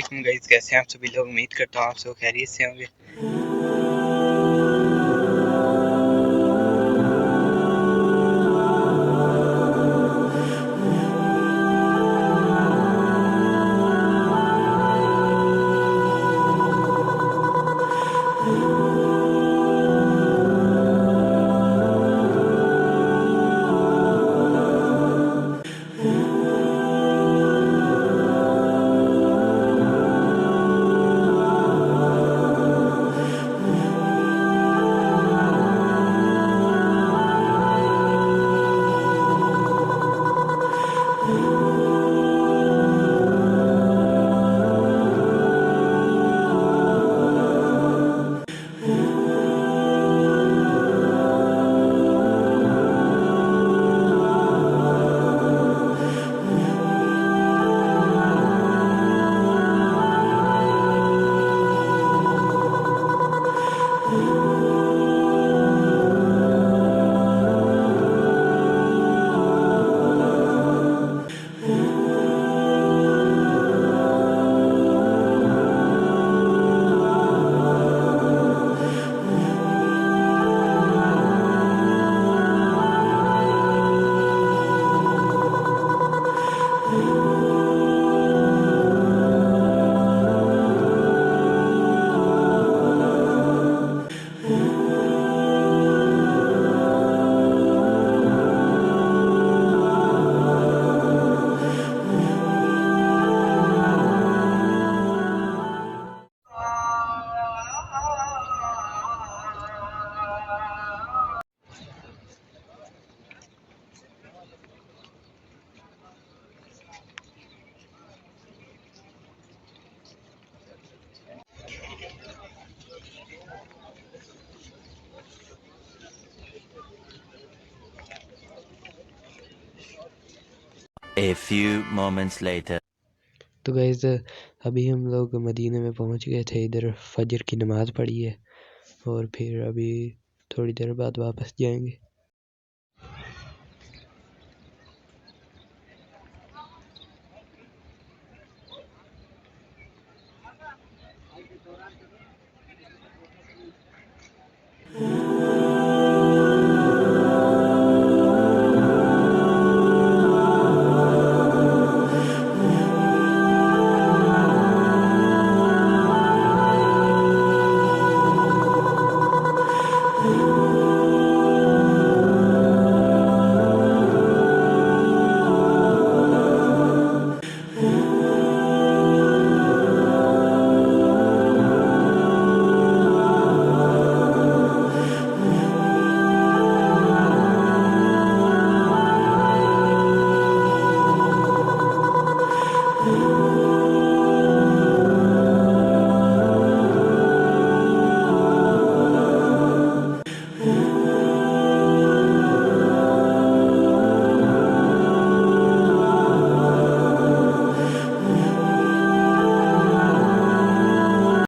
वालेकुम गाइस, कैसे हैं आप सभी लोग। उम्मीद करता हूँ आप सब खैरियत से होंगे। A few moments later. तो गाइस अभी हम लोग मदीने में पहुंच गए थे। इधर फजर की नमाज़ पढ़ी है और फिर अभी थोड़ी देर बाद वापस जाएंगे।